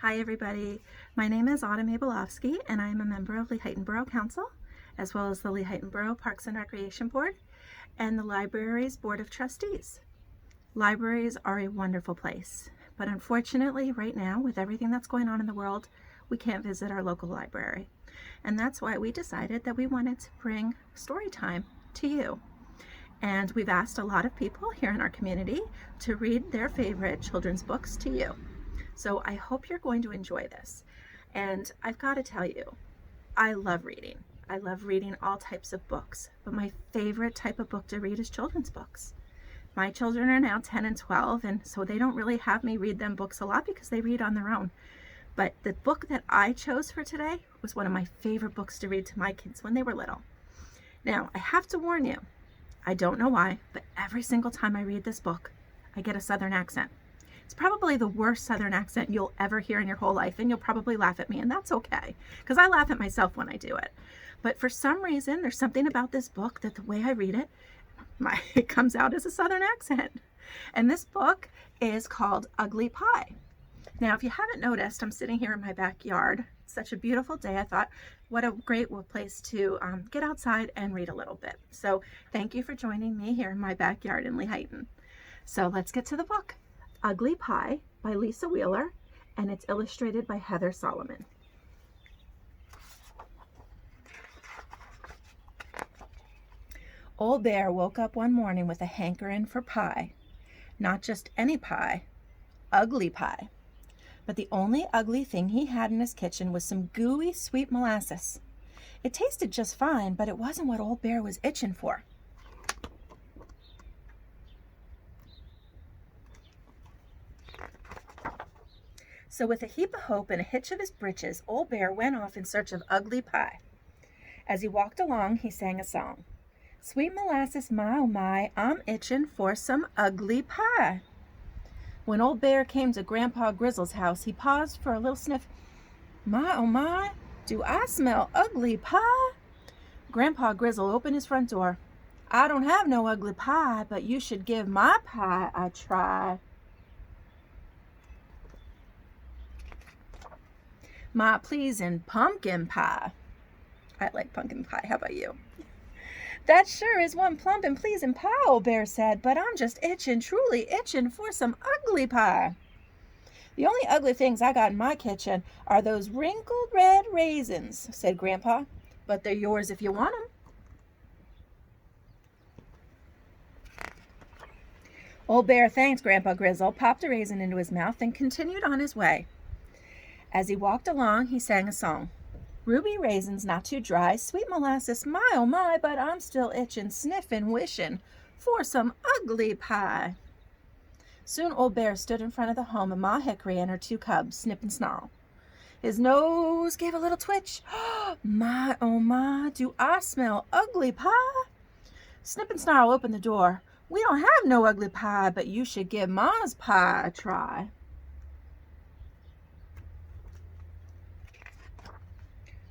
Hi everybody, my name is Abelovsky and I am a member of Lehighton Borough Council, as well as the Lehighton Borough Parks and Recreation Board and the Library's Board of Trustees. Libraries are a wonderful place, but unfortunately right now with everything that's going on in the world, we can't visit our local library. And that's why we decided that we wanted to bring story time to you. And we've asked a lot of people here in our community to read their favorite children's books to you. So I hope you're going to enjoy this. And I've got to tell you, I love reading. I love reading all types of books, but my favorite type of book to read is children's books. My children are now 10 and 12, and so they don't really have me read them books a lot because they read on their own. But the book that I chose for today was one of my favorite books to read to my kids when they were little. Now, I have to warn you, I don't know why, but every single time I read this book, I get a Southern accent. It's probably the worst Southern accent you'll ever hear in your whole life, and you'll probably laugh at me, and that's okay, because I laugh at myself when I do it. But for some reason, there's something about this book that the way I read it, it comes out as a Southern accent. And this book is called Ugly Pie. Now, if you haven't noticed, I'm sitting here in my backyard. It's such a beautiful day. I thought, what a great place to get outside and read a little bit. So thank you for joining me here in my backyard in Lehighton. So let's get to the book. Ugly Pie by Lisa Wheeler, and it's illustrated by Heather Solomon. Old Bear woke up one morning with a hankering for pie. Not just any pie, ugly pie. But the only ugly thing he had in his kitchen was some gooey sweet molasses. It tasted just fine, but it wasn't what Old Bear was itching for. So with a heap of hope and a hitch of his britches, Old Bear went off in search of ugly pie. As he walked along, he sang a song. Sweet molasses, my oh my, I'm itching for some ugly pie. When Old Bear came to Grandpa Grizzle's house, he paused for a little sniff. My oh my, do I smell ugly pie? Grandpa Grizzle opened his front door. I don't have no ugly pie, but you should give my pie a try. My pleasing pumpkin pie. I like pumpkin pie. How about you? That sure is one plump and pleasing pie, Old Bear said, but I'm just itching, truly itching for some ugly pie. The only ugly things I got in my kitchen are those wrinkled red raisins, said Grandpa, but they're yours if you want them. Old Bear thanked Grandpa Grizzle, popped a raisin into his mouth, and continued on his way. As he walked along, he sang a song. Ruby raisins not too dry, sweet molasses, my oh my, but I'm still itching, sniffing, wishing for some ugly pie. Soon Old Bear stood in front of the home of Ma Hickory and her two cubs, Snip and Snarl. His nose gave a little twitch. My oh my, do I smell ugly pie? Snip and Snarl opened the door. We don't have no ugly pie, but you should give Ma's pie a try.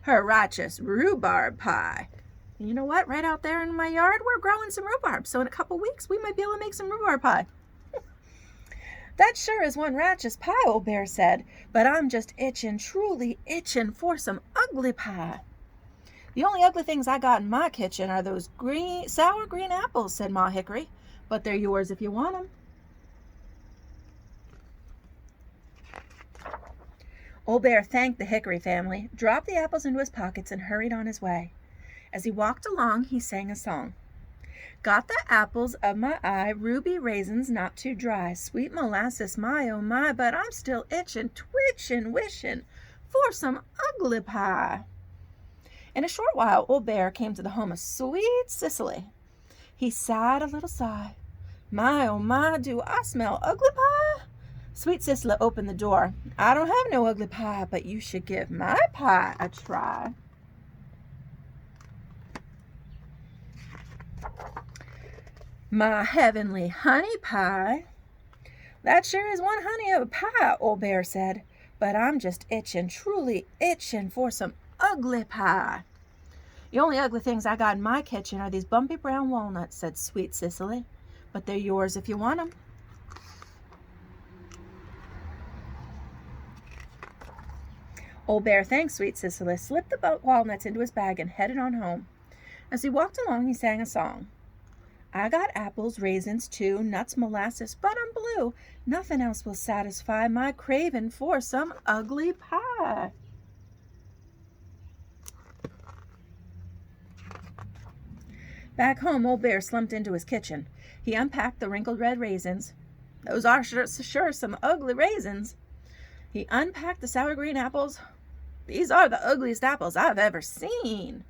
Her righteous rhubarb pie. And you know what? Right out there in my yard, we're growing some rhubarb. So in a couple weeks, we might be able to make some rhubarb pie. That sure is one righteous pie, Old Bear said, but I'm just itching, truly itching for some ugly pie. The only ugly things I got in my kitchen are those sour green apples, said Ma Hickory, but they're yours if you want them. Old Bear thanked the Hickory family, dropped the apples into his pockets, and hurried on his way. As he walked along, he sang a song. Got the apples of my eye, ruby raisins not too dry, sweet molasses, my oh my, but I'm still itching, twitching, wishing for some ugly pie. In a short while, Old Bear came to the home of sweet Cicely. He sighed a little sigh. My oh my, do I smell ugly pie? Sweet Cicely opened the door. I don't have no ugly pie, but you should give my pie a try. My heavenly honey pie. That sure is one honey of a pie, Old Bear said, but I'm just itching, truly itching for some ugly pie. The only ugly things I got in my kitchen are these bumpy brown walnuts, said Sweet Cicely, but they're yours if you want them. Old Bear thanked Sweet Cicely, slipped the walnuts into his bag, and headed on home. As he walked along, he sang a song. I got apples, raisins too, nuts, molasses, but I'm blue. Nothing else will satisfy my craving for some ugly pie. Back home, Old Bear slumped into his kitchen. He unpacked the wrinkled red raisins. Those are sure some ugly raisins. He unpacked the sour green apples. These are the ugliest apples I've ever seen.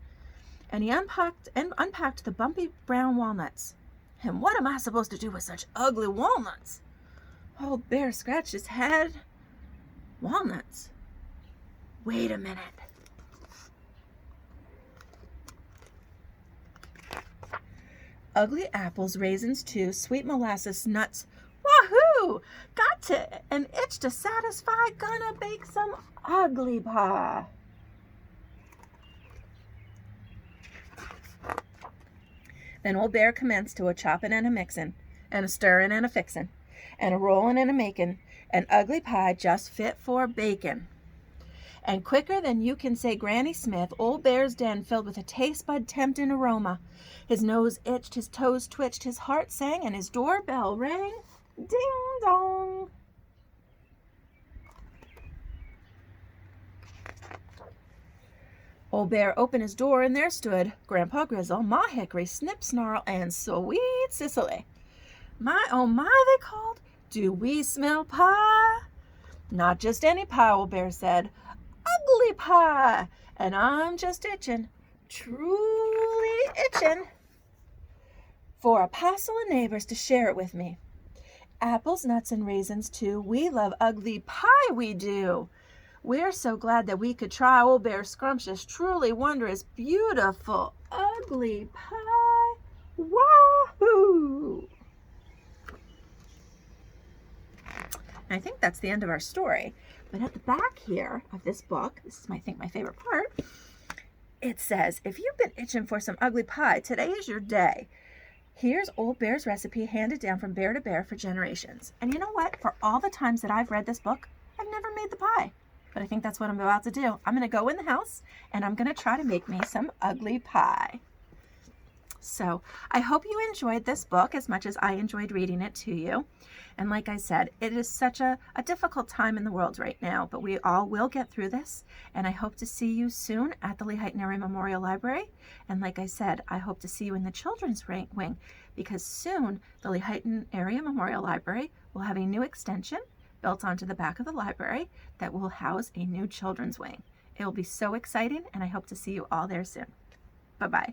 And he unpacked the bumpy brown walnuts. And what am I supposed to do with such ugly walnuts? Old Bear scratched his head. Walnuts? Wait a minute. Ugly apples, raisins too, sweet molasses, nuts. Wahoo! Got to an itch to satisfy, gonna bake some ugly pie. Then Old Bear commenced to a chopping and a mixing, and a stirring and a fixing, and a rolling and a making, an ugly pie just fit for bacon. And quicker than you can say Granny Smith, Old Bear's den filled with a taste bud tempting aroma. His nose itched, his toes twitched, his heart sang, and his doorbell rang. Ding dong! Old Bear opened his door, and there stood Grandpa Grizzle, Ma Hickory, Snip Snarl, and Sweet Cicely. My, oh my, they called. Do we smell pie? Not just any pie, Old Bear said. Ugly pie. And I'm just itching, truly itching, for a parcel of neighbors to share it with me. Apples, nuts, and raisins too. We love ugly pie, we do. We're so glad that we could try Old Bear's scrumptious, truly wondrous, beautiful, ugly pie. Wahoo! And I think that's the end of our story. But at the back here of this book, this is, I think, my favorite part, it says, if you've been itching for some ugly pie, today is your day. Here's Old Bear's recipe handed down from bear to bear for generations. And you know what? For all the times that I've read this book, I've never made the pie. But I think that's what I'm about to do. I'm going to go in the house and I'm going to try to make me some ugly pie. So I hope you enjoyed this book as much as I enjoyed reading it to you. And like I said, it is such a difficult time in the world right now, but we all will get through this. And I hope to see you soon at the Lehighton Area Memorial Library. And like I said, I hope to see you in the children's wing, because soon the Lehighton Area Memorial Library will have a new extension built onto the back of the library that will house a new children's wing. It will be so exciting, and I hope to see you all there soon. Bye-bye.